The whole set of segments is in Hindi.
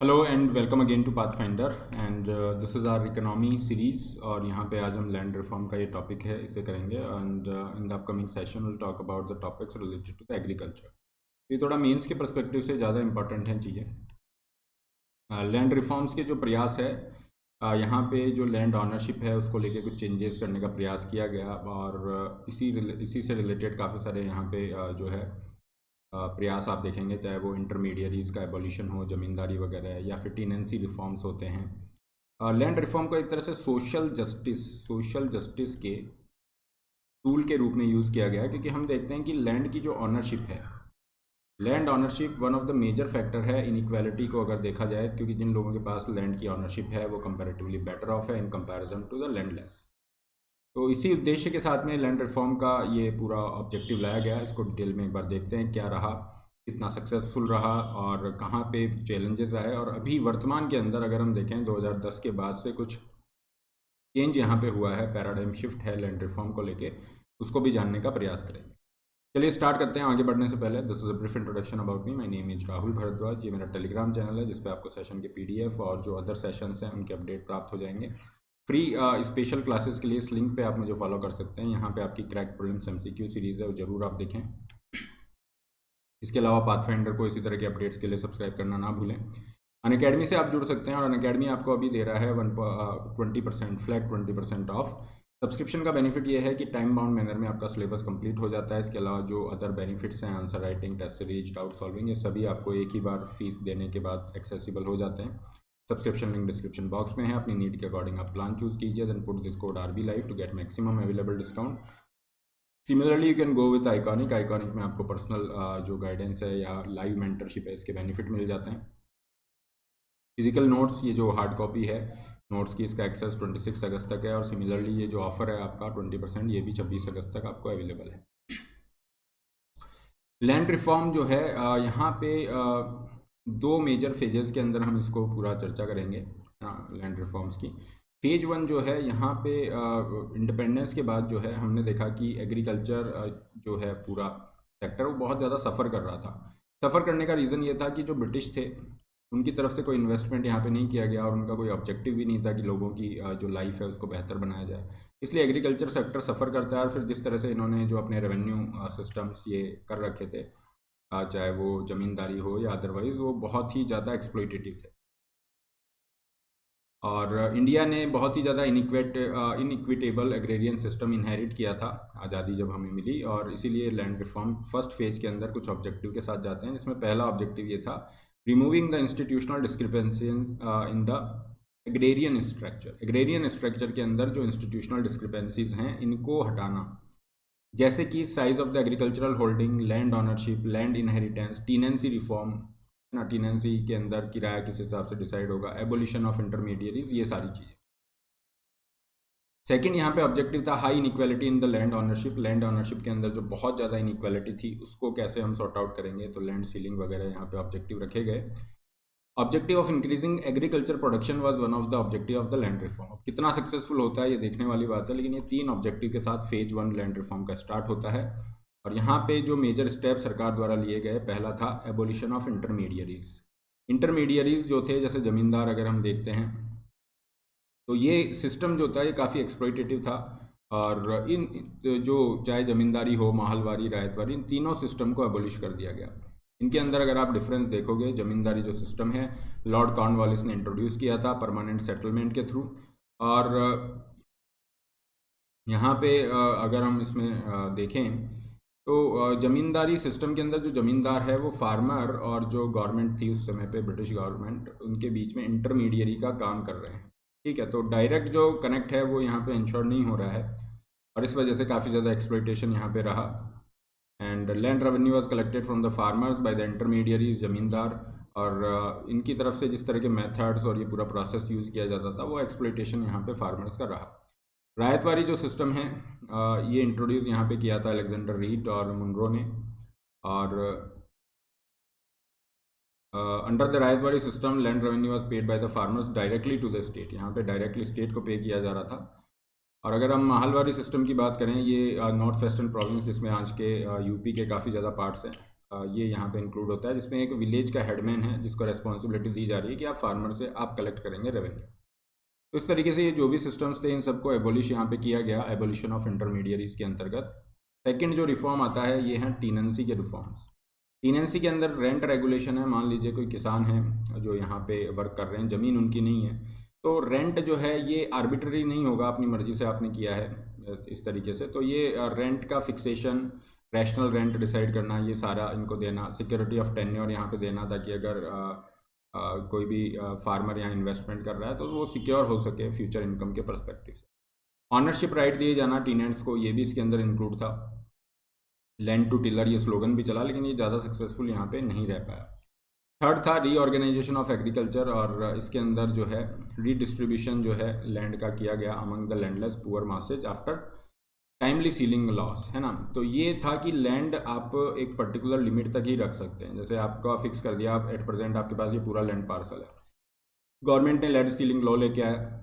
Hello and welcome again to Pathfinder and this is our economy series. और यहाँ पे आज हम लैंड रिफॉर्म का ये टॉपिक है, इसे करेंगे। And in the upcoming session will talk about the topics related to the agriculture. ये थोड़ा मीन्स के परस्पेक्टिव से ज़्यादा इंपॉर्टेंट हैं चीज़ें। लैंड रिफॉर्म्स के जो प्रयास है, यहाँ पे जो लैंड ऑनरशिप है उसको लेके कुछ चेंजेस करने का प्रयास किया गया। और इसी से रिलेटेड काफ़ी सारे यहाँ पे जो है प्रयास आप देखेंगे, चाहे वो इंटरमीडियरीज़ का एबॉलिशन हो, ज़मींदारी वगैरह, या फिर टीनेंसी रिफॉर्म्स होते हैं। लैंड रिफॉर्म को एक तरह से सोशल जस्टिस के टूल के रूप में यूज़ किया गया है, क्योंकि हम देखते हैं कि लैंड की जो ऑनरशिप है, land ownership one of the major factor है इनइक्वालिटी को अगर देखा जाए, क्योंकि जिन लोगों के पास लैंड की ऑनरशिप है वो कंपैरेटिवली बेटर ऑफ है in comparison to the landless. तो इसी उद्देश्य के साथ में लैंड रिफॉर्म का ये पूरा ऑब्जेक्टिव लाया गया। इसको डिटेल में एक बार देखते हैं क्या रहा, कितना सक्सेसफुल रहा और कहाँ पे चैलेंजेस आए। और अभी वर्तमान के अंदर अगर हम देखें 2010 के बाद से कुछ चेंज यहाँ पे हुआ है, पैराडाइम शिफ्ट है लैंड रिफॉर्म को लेके, उसको भी जानने का प्रयास करेंगे। चलिए स्टार्ट करते हैं। आगे बढ़ने से पहले this is a brief introduction about me. My name is Rahul Bhardwaj. ये मेरा टेलीग्राम चैनल है जिसपे आपको सेशन के PDF और जो अदर सेशंस हैं उनके अपडेट प्राप्त हो जाएंगे। फ्री स्पेशल क्लासेस के लिए इस लिंक पे आप मुझे फॉलो कर सकते हैं। यहाँ पे आपकी क्रैक प्रीलिम्स MCQ सीरीज़ है, वो जरूर आप देखें। इसके अलावा पाथफाइंडर को इसी तरह के अपडेट्स के लिए सब्सक्राइब करना ना भूलें। अनअकैडमी से आप जुड़ सकते हैं और अनअकैडमी आपको अभी दे रहा है 20% फ्लैट 20% ऑफ। सब्सक्रिप्शन का बेनिफिट ये है कि टाइम बाउंड मैनर में आपका सिलेबस कंप्लीट हो जाता है। इसके अलावा जो अदर बेनिफिट्स हैं, answer writing, test series, doubt solving, ये सभी आपको एक ही बार फीस देने के बाद एक्सेसिबल हो जाते हैं। सब्सक्रिप्शन लिंक डिस्क्रिप्शन बॉक्स में है। अपनी नीड के अकॉर्डिंग आप प्लान चूज कीजिए, then put this code RB Live to get maximum available discount. Similarly you can go with iconic में आपको पर्सनल जो गाइडेंस है या लाइव मेंटरशिप है, इसके बेनिफिट मिल जाते हैं। फिजिकल नोट्स, ये जो हार्ड कॉपी है नोट्स की, इसका एक्सेस 26 अगस्त तक है। और सिमिलरली ये जो ऑफर है आपका 20%, ये भी 26 अगस्त तक आपको अवेलेबल है। लैंड रिफॉर्म जो है यहाँ पे दो मेजर फेजेस के अंदर हम इसको पूरा चर्चा करेंगे लैंड रिफॉर्म्स की। फेज 1 जो है, यहाँ पे इंडिपेंडेंस के बाद जो है हमने देखा कि एग्रीकल्चर जो है पूरा सेक्टर वो बहुत ज़्यादा सफ़र कर रहा था। सफ़र करने का रीज़न ये था कि जो ब्रिटिश थे उनकी तरफ से कोई इन्वेस्टमेंट यहाँ पे नहीं किया गया और उनका कोई ऑब्जेक्टिव भी नहीं था कि लोगों की जो लाइफ है उसको बेहतर बनाया जाए। इसलिए एग्रीकल्चर सेक्टर सफ़र करता है। और फिर जिस तरह से इन्होंने जो अपने रेवेन्यू सिस्टम्स ये कर रखे थे, चाहे वो ज़मींदारी हो या अदरवाइज़, वो बहुत ही ज़्यादा एक्सप्लॉइटेटिव थे। और इंडिया ने बहुत ही ज़्यादा इनइक्विटेबल एग्रेरियन सिस्टम इनहेरिट किया था आज़ादी जब हमें मिली। और इसीलिए लैंड रिफॉर्म फर्स्ट फेज के अंदर कुछ ऑब्जेक्टिव के साथ जाते हैं, जिसमें पहला ऑब्जेक्टिव ये था, removing the institutional discrepancy in the agrarian structure. Agrarian structure के अंदर जो इंस्टीट्यूशनल डिस्क्रिपेंसीज हैं इनको हटाना, जैसे कि size of the agricultural holding, land ownership, land inheritance, tenancy reform ना, टीनेंसी के अंदर किराया किस हिसाब से डिसाइड होगा, एबोलिशन ऑफ इंटरमीडियरीज, ये सारी चीज़ें। सेकंड यहाँ पे ऑब्जेक्टिव था high inequality in the land ownership. Land ownership के अंदर जो बहुत ज़्यादा इनइक्वालिटी थी उसको कैसे हम सॉर्ट आउट करेंगे, तो लैंड सीलिंग वगैरह यहाँ पे ऑब्जेक्टिव रखे गए। Objective of increasing agriculture production was one of the objective of the land reform. कितना सक्सेसफुल होता है ये देखने वाली बात है, लेकिन ये 3 ऑब्जेक्टिव के साथ फेज 1 लैंड रिफॉर्म का स्टार्ट होता है। और यहाँ पे जो मेजर स्टेप सरकार द्वारा लिए गए, पहला था एबोलिशन ऑफ इंटरमीडियरीज। इंटरमीडियरीज जो थे, जैसे ज़मींदार अगर हम देखते हैं, तो ये सिस्टम जो था ये काफ़ी एक्सप्लॉइटेटिव था। और इन जो चाहे ज़मींदारी हो, माहलवारी, रायतवारी, इन तीनों सिस्टम को एबोलिश कर दिया गया। इनके अंदर अगर आप डिफरेंस देखोगे, ज़मींदारी जो सिस्टम है लॉर्ड कॉर्नवालिस ने इंट्रोड्यूस किया था परमानेंट सेटलमेंट के थ्रू। और यहाँ पे अगर हम इसमें देखें तो ज़मींदारी सिस्टम के अंदर जो ज़मींदार है वो फार्मर और जो गवर्नमेंट थी उस समय पे, ब्रिटिश गवर्नमेंट, उनके बीच में इंटरमीडियरी का काम कर रहे हैं। ठीक है, तो डायरेक्ट जो कनेक्ट है वो यहाँ पे इंश्योर नहीं हो रहा है और इस वजह से काफ़ी ज़्यादा एक्सप्लॉइटेशन यहाँ पे रहा। And land revenue was collected from the farmers by the intermediaries, ज़मींदार। और इनकी तरफ से जिस तरह के मेथड्स और ये पूरा प्रोसेस यूज़ किया जाता था वो एक्सप्लॉइटेशन यहाँ पे फार्मर्स का रहा। रायतवारी जो सिस्टम है ये इंट्रोड्यूस यहाँ पे किया था अलेक्जेंडर रीड और मुनरो ने। और under the ryotwari system land revenue was paid by the farmers directly to the state. यहाँ पे डायरेक्टली स्टेट को पे किया जा रहा था। और अगर हम माहलवारी सिस्टम की बात करें, ये नॉर्थ वेस्टर्न प्रोविंस जिसमें आज के यूपी के काफ़ी ज़्यादा पार्ट्स हैं, ये यहाँ पे इंक्लूड होता है, जिसमें एक विलेज का हेडमैन है जिसको रेस्पॉन्सिबिलिटी दी जा रही है कि आप फार्मर से आप कलेक्ट करेंगे रेवेन्यू। तो इस तरीके से ये जो भी सिस्टम्स थे इन सबको एबोलिश यहाँ पे किया गया, एबोलिशन ऑफ इंटरमीडियरीज के अंतर्गत। सेकंड जो रिफॉर्म आता है ये है टीनेंसी के रिफॉर्म्स। टीनेंसी के अंदर रेंट रेगुलेशन है। मान लीजिए कोई किसान है जो यहाँ पे वर्क कर रहे हैं, ज़मीन उनकी नहीं है, तो रेंट जो है ये आर्बिट्ररी नहीं होगा, अपनी मर्जी से आपने किया है इस तरीके से। तो ये रेंट का फिक्सेशन, रैशनल रेंट डिसाइड करना, ये सारा इनको देना, सिक्योरिटी ऑफ टेन्योर यहाँ पे देना, ताकि अगर कोई भी फार्मर यहाँ इन्वेस्टमेंट कर रहा है तो वो सिक्योर हो सके फ्यूचर इनकम के पर्सपेक्टिव से। ऑनरशिप राइट दिए जाना टीनेंट्स को, ये भी इसके अंदर इंक्लूड था। लैंड टू टिलर ये स्लोगन भी चला, लेकिन ये ज़्यादा सक्सेसफुल यहाँ पे नहीं रह पाया। थर्ड था रीऑर्गेनाइजेशन ऑफ एग्रीकल्चर, और इसके अंदर जो है रीडिस्ट्रीब्यूशन जो है लैंड का किया गया among the landless poor masses after timely ceiling loss, है ना। तो ये था कि लैंड आप एक पर्टिकुलर लिमिट तक ही रख सकते हैं। जैसे आपका फिक्स कर दिया, आप एट प्रेजेंट आपके पास ये पूरा लैंड पार्सल है, गवर्नमेंट ने लैंड सीलिंग लॉ लेके आया,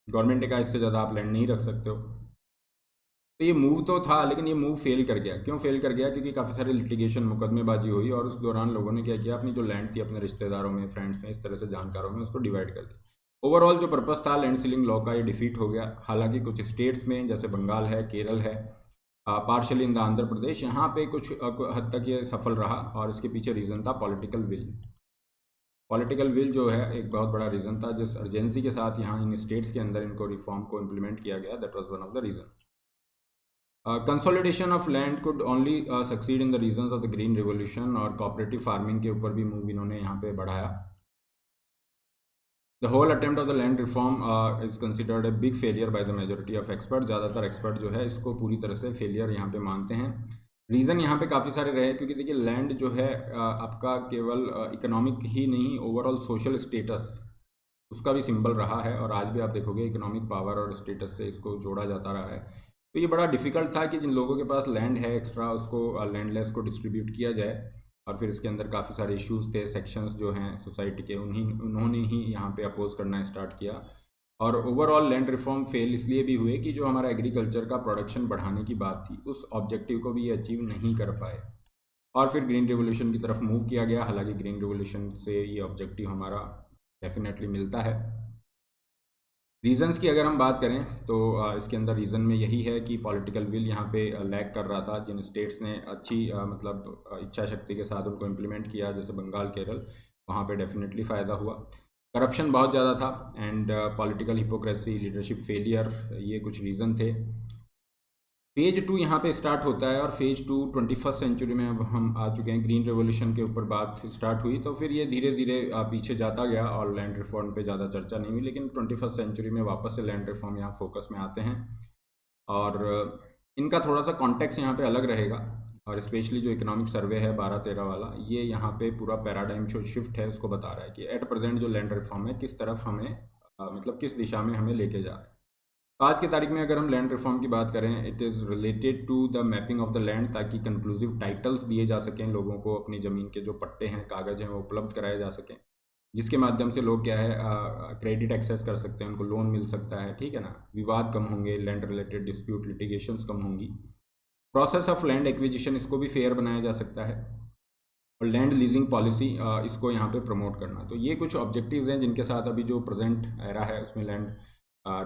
गवर्नमेंट ने कहा इससे ज़्यादा आप लैंड नहीं रख सकते हो। तो ये मूव तो था, लेकिन ये मूव फेल कर गया। क्यों फेल कर गया? क्योंकि काफ़ी सारे लिटिगेशन, मुकदमेबाजी हुई, और उस दौरान लोगों ने क्या किया, अपनी जो लैंड थी अपने रिश्तेदारों में, फ्रेंड्स में, इस तरह से जानकारों में उसको डिवाइड कर दिया। ओवरऑल जो पर्पस था लैंड सीलिंग लॉ का, ये डिफीट हो गया। हालांकि कुछ स्टेट्स में जैसे बंगाल है, केरल है, partially in the Andhra Pradesh, यहाँ पे कुछ हद तक ये सफल रहा, और इसके पीछे रीज़न था पॉलिटिकल विल। पॉलिटिकल विल जो है एक बहुत बड़ा रीज़न था। जिस अर्जेंसी के साथ यहाँ इन स्टेट्स के अंदर इनको रिफॉर्म को इम्प्लीमेंट किया गया, that was one of the reason. Consolidation of land could only succeed in the regions of the green revolution, और कोऑपरेटिव फार्मिंग के ऊपर भी मूव इन्होंने यहाँ पे बढ़ाया। The whole attempt of the land reform is considered a big failure by the majority of expert. ज़्यादातर एक्सपर्ट जो है इसको पूरी तरह से फेलियर यहाँ पे मानते हैं। रीज़न यहाँ पे काफ़ी सारे रहे, क्योंकि देखिए लैंड जो है आपका केवल इकोनॉमिक ही नहीं, ओवरऑल सोशल स्टेटस उसका भी सिंबल रहा है, और आज भी आप देखोगे इकोनॉमिक पावर और स्टेटस से इसको जोड़ा जाता रहा है। तो ये बड़ा डिफ़िकल्ट था कि जिन लोगों के पास लैंड है एक्स्ट्रा, उसको लैंडलेस को डिस्ट्रीब्यूट किया जाए। और फिर इसके अंदर काफ़ी सारे इश्यूज़ थे, सेक्शंस जो हैं सोसाइटी के, उन्होंने ही यहाँ पे अपोज करना स्टार्ट किया। और ओवरऑल लैंड रिफॉर्म फेल इसलिए भी हुए कि जो हमारा एग्रीकल्चर का प्रोडक्शन बढ़ाने की बात थी, उस ऑब्जेक्टिव को भी ये अचीव नहीं कर पाए, और फिर ग्रीन रिवोल्यूशन की तरफ मूव किया गया। हालांकि ग्रीन रिवोल्यूशन से ये ऑब्जेक्टिव हमारा डेफिनेटली मिलता है। रीजंस की अगर हम बात करें तो इसके अंदर रीज़न में यही है कि पॉलिटिकल विल यहाँ पे लैक कर रहा था। जिन स्टेट्स ने अच्छी मतलब इच्छा शक्ति के साथ उनको इम्प्लीमेंट किया, जैसे बंगाल, केरल, वहाँ पे डेफिनेटली फ़ायदा हुआ। करप्शन बहुत ज़्यादा था, and political hypocrisy, leadership failure, ये कुछ रीज़न थे। फेज 2 यहाँ पे स्टार्ट होता है, और फेज 2 21st सेंचुरी में अब हम आ चुके हैं। ग्रीन रेवोल्यूशन के ऊपर बात स्टार्ट हुई, तो फिर ये धीरे धीरे पीछे जाता गया, और लैंड रिफॉर्म पे ज़्यादा चर्चा नहीं हुई। लेकिन 21st सेंचुरी में वापस से लैंड रिफॉर्म यहाँ फोकस में आते हैं, और इनका थोड़ा सा कॉन्टेक्स्ट यहाँ पे अलग रहेगा। और स्पेशली जो इकोनॉमिक सर्वे है 12-13 वाला, ये यहाँ पे पूरा पैराडाइम जो शिफ्ट है उसको बता रहा है कि एट प्रेजेंट जो लैंड रिफॉर्म है किस तरफ हमें मतलब किस दिशा में हमें लेके जा रहा है। आज की तारीख में अगर हम लैंड रिफॉर्म की बात करें, it is related to the mapping of the land, ताकि कंक्लूसिव टाइटल्स दिए जा सकें लोगों को, अपनी ज़मीन के जो पट्टे हैं, कागज़ हैं, वो उपलब्ध कराए जा सकें, जिसके माध्यम से लोग क्या है क्रेडिट एक्सेस कर सकते हैं, उनको लोन मिल सकता है, ठीक है ना। विवाद कम होंगे, लैंड रिलेटेड डिस्प्यूट, लिटिगेशंस कम होंगी। प्रोसेस ऑफ लैंड एक्विजिशन, इसको भी फेयर बनाया जा सकता है, और लैंड लीजिंग पॉलिसी इसको यहाँ पे प्रमोट करना। तो ये कुछ ऑब्जेक्टिव्स हैं जिनके साथ अभी जो प्रेजेंट एरा है उसमें लैंड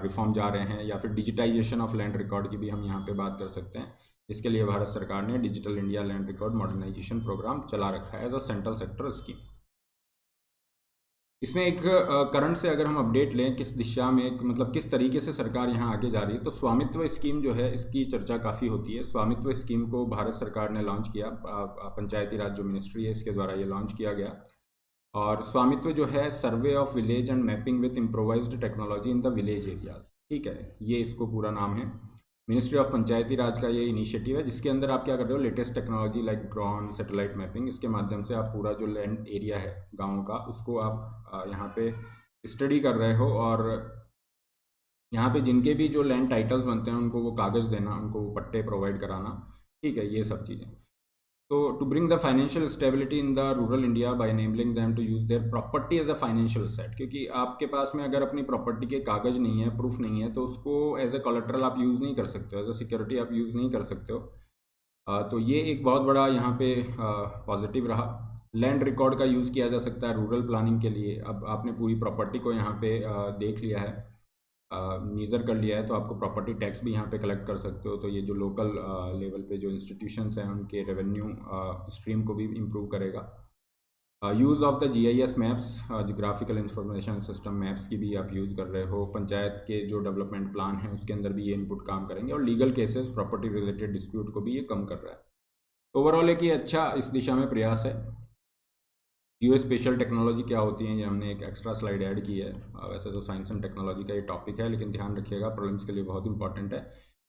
रिफॉर्म जा रहे हैं। या फिर डिजिटाइजेशन ऑफ लैंड रिकॉर्ड की भी हम यहाँ पे बात कर सकते हैं। इसके लिए भारत सरकार ने digital India land record modernisation programme चला रखा है as a central sector scheme. इसमें एक करंट से अगर हम अपडेट लें किस दिशा में, मतलब किस तरीके से सरकार यहाँ आगे जा रही है, तो स्वामित्व स्कीम जो है इसकी चर्चा काफ़ी होती है। स्वामित्व स्कीम को भारत सरकार ने लॉन्च किया, पंचायती राज जो मिनिस्ट्री है इसके द्वारा ये लॉन्च किया गया। और स्वामित्व जो है survey of village and mapping with improvised technology in the village areas, ठीक है, ये इसको पूरा नाम है। मिनिस्ट्री ऑफ पंचायती राज का ये इनिशिएटिव है, जिसके अंदर आप क्या कर रहे हो, latest technology like drone, satellite mapping, इसके माध्यम से आप पूरा जो लैंड एरिया है गाँव का, उसको आप यहाँ पे स्टडी कर रहे हो, और यहाँ पे जिनके भी जो लैंड टाइटल्स बनते हैं उनको वो कागज़ देना, उनको वो पट्टे प्रोवाइड कराना, ठीक है, ये सब चीज़ें। तो to bring the financial stability in the rural India by enabling them to use their property as a financial asset, क्योंकि आपके पास में अगर अपनी प्रॉपर्टी के कागज़ नहीं है, प्रूफ नहीं है, तो उसको एज ए कोलेट्रल आप यूज़ नहीं कर सकते हो, एज अ सिक्योरिटी आप यूज़ नहीं कर सकते हो। तो ये एक बहुत बड़ा यहाँ पे पॉजिटिव रहा। लैंड रिकॉर्ड का यूज़ किया जा सकता है रूरल प्लानिंग के लिए। अब आपने पूरी प्रॉपर्टी को यहाँ पे देख लिया है, मेज़र कर लिया है, तो आपको प्रॉपर्टी टैक्स भी यहाँ पे कलेक्ट कर सकते हो। तो ये जो लोकल लेवल पे जो इंस्टीट्यूशंस हैं उनके रेवेन्यू स्ट्रीम को भी इम्प्रूव करेगा। Use of the GIS maps, geographical information system maps की भी आप यूज़ कर रहे हो। पंचायत के जो डेवलपमेंट प्लान है उसके अंदर भी ये इनपुट काम करेंगे। और legal cases, property related dispute को भी ये कम कर रहा है। ओवरऑल एक ये अच्छा इस दिशा में प्रयास है। जियो स्पेशल टेक्नोलॉजी क्या होती है, ये हमने एक एक्स्ट्रा स्लाइड ऐड की है। वैसे तो साइंस एंड टेक्नोलॉजी का ये टॉपिक है, लेकिन ध्यान रखिएगा प्रीलिम्स के लिए बहुत इंपॉर्टेंट है।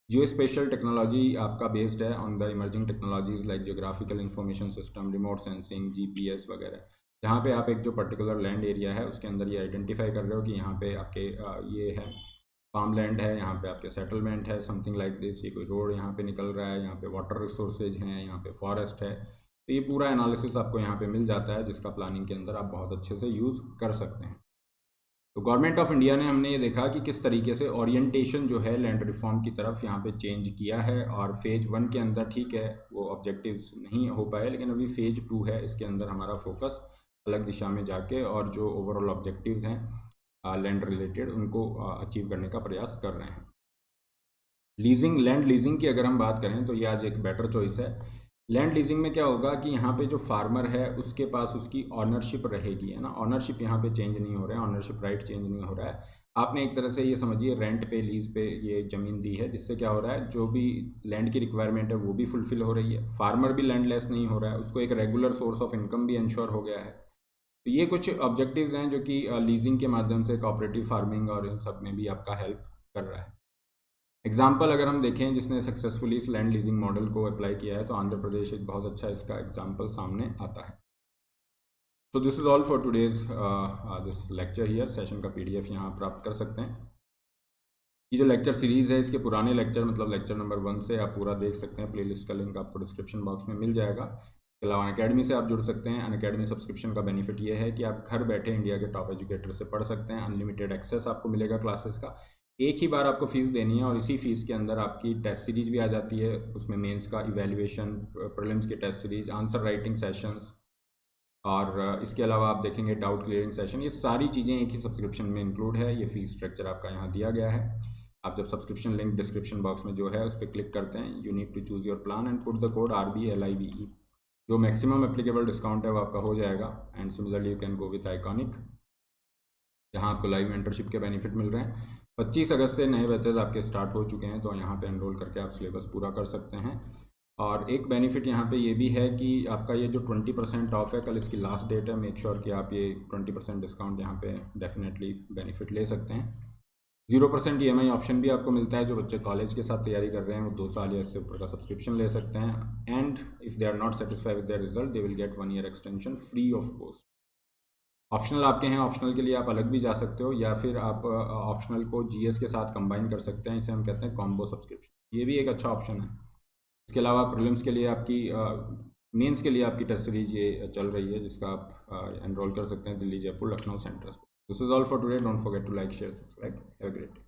जियो स्पेशल टेक्नोलॉजी आपका बेस्ड है on the emerging technologies like geographical information system, remote sensing, GPS वगैरह। जहाँ पे आप एक जो पर्टिकुलर लैंड एरिया है उसके अंदर ये आइडेंटिफाई कर रहे हो कि यहाँ पे आपके ये है फार्म लैंड है, यहाँ पे आपके सेटलमेंट है, समथिंग लाइक दिस। ये कोई रोड यहाँ पे निकल रहा है, यहाँ पे वाटर रिसोर्सेज हैं, यहाँ पे फॉरेस्ट है। तो ये पूरा एनालिसिस आपको यहाँ पे मिल जाता है, जिसका प्लानिंग के अंदर आप बहुत अच्छे से यूज़ कर सकते हैं। तो गवर्नमेंट ऑफ इंडिया ने, हमने ये देखा कि किस तरीके से ओरिएंटेशन जो है लैंड रिफॉर्म की तरफ यहाँ पे चेंज किया है। और फेज़ 1 के अंदर ठीक है वो ऑब्जेक्टिव्स नहीं हो पाए, लेकिन अभी फेज़ 2 है, इसके अंदर हमारा फोकस अलग दिशा में जाके और जो ओवरऑल ऑब्जेक्टिव्स हैं लैंड रिलेटेड उनको अचीव करने का प्रयास कर रहे हैं। लीजिंग, लैंड लीजिंग की अगर हम बात करें तो ये आज एक बेटर चॉइस है। लैंड लीजिंग में क्या होगा कि यहाँ पे जो फार्मर है उसके पास उसकी ऑनरशिप रहेगी, है ना। ऑनरशिप यहाँ पे चेंज नहीं हो रहा है, ऑनरशिप राइट चेंज नहीं हो रहा है। आपने एक तरह से ये समझिए रेंट पे, लीज पे ये ज़मीन दी है, जिससे क्या हो रहा है, जो भी लैंड की रिक्वायरमेंट है वो भी फुलफिल हो रही है। फार्मर भी लैंडलेस नहीं हो रहा है, उसको एक रेगुलर सोर्स ऑफ इनकम भी इंश्योर हो गया है। तो ये कुछ ऑब्जेक्टिव्स हैं जो कि लीजिंग के माध्यम से कोऑपरेटिव फार्मिंग और इन सब में भी आपका हेल्प कर रहा है। एग्जाम्पल अगर हम देखें जिसने सक्सेसफुली इस लैंड लीजिंग मॉडल को अप्लाई किया है, तो आंध्र प्रदेश एक बहुत अच्छा इसका एग्जाम्पल सामने आता है। तो this is all for today's this lecture here. Session का PDF यहाँ प्राप्त कर सकते हैं। ये जो लेक्चर सीरीज़ है इसके पुराने लेक्चर, मतलब लेक्चर नंबर 1 से आप पूरा देख सकते हैं। प्लेलिस्ट का लिंक आपको डिस्क्रिप्शन बॉक्स में मिल जाएगा। इसके अलावा अनअकैडमी से आप जुड़ सकते हैं। अनअकैडमी सब्सक्रिप्शन का बेनिफिट ये है कि आप घर बैठे इंडिया के टॉप एजुकेटर से पढ़ सकते हैं। अनलिमिटेड एक्सेस आपको मिलेगा क्लासेस का। एक ही बार आपको फ़ीस देनी है और इसी फीस के अंदर आपकी टेस्ट सीरीज भी आ जाती है। उसमें मेंस का इवैल्यूएशन, प्रीलिम्स की test series, answer writing sessions और इसके अलावा आप देखेंगे डाउट क्लियरिंग सेशन। ये सारी चीज़ें एक ही सब्सक्रिप्शन में इंक्लूड है। ये फ़ीस स्ट्रक्चर आपका यहाँ दिया गया है। आप जब सब्सक्रिप्शन लिंक डिस्क्रिप्शन बॉक्स में जो है उस पर क्लिक करते हैं, you need to choose your plan and put the code RBLIVE। जो मैक्सिमम एप्लीकेबल डिस्काउंट है वो आपका हो जाएगा। And similarly you can go with iconic, जहाँ आपको लाइव मेंटरशिप के बेनिफिट मिल रहे हैं। 25 अगस्त से नए बैचेज आपके स्टार्ट हो चुके हैं, तो यहाँ पे एनरोल करके आप सिलेबस पूरा कर सकते हैं। और एक बेनिफिट यहाँ पे ये भी है कि आपका ये जो 20% ऑफ है, कल इसकी लास्ट डेट है। मेक श्योर कि आप ये 20% डिस्काउंट यहाँ पे डेफिनेटली बेनिफिट ले सकते हैं। 0% EMI ऑप्शन भी आपको मिलता है। जो बच्चे कॉलेज के साथ तैयारी कर रहे हैं वो 2 साल या इससे ऊपर का सब्सक्रिप्शन ले सकते हैं। And if they are not satisfied with their result, they will get 1 year extension free of cost. Optional आपके हैं, ऑप्शनल के लिए आप अलग भी जा सकते हो, या फिर आप ऑप्शनल को GS के साथ कंबाइन कर सकते हैं। इसे हम कहते हैं कॉम्बो सब्सक्रिप्शन। ये भी एक अच्छा ऑप्शन है। इसके अलावा प्रीलिम्स के लिए आपकी मेंस के लिए आपकी टेस्ट सीरीज ये चल रही है, जिसका आप एनरोल कर सकते हैं दिल्ली, जयपुर, लखनऊ सेंटर्स पर। This is all for today. Don't forget to like, share, subscribe. Have a great day.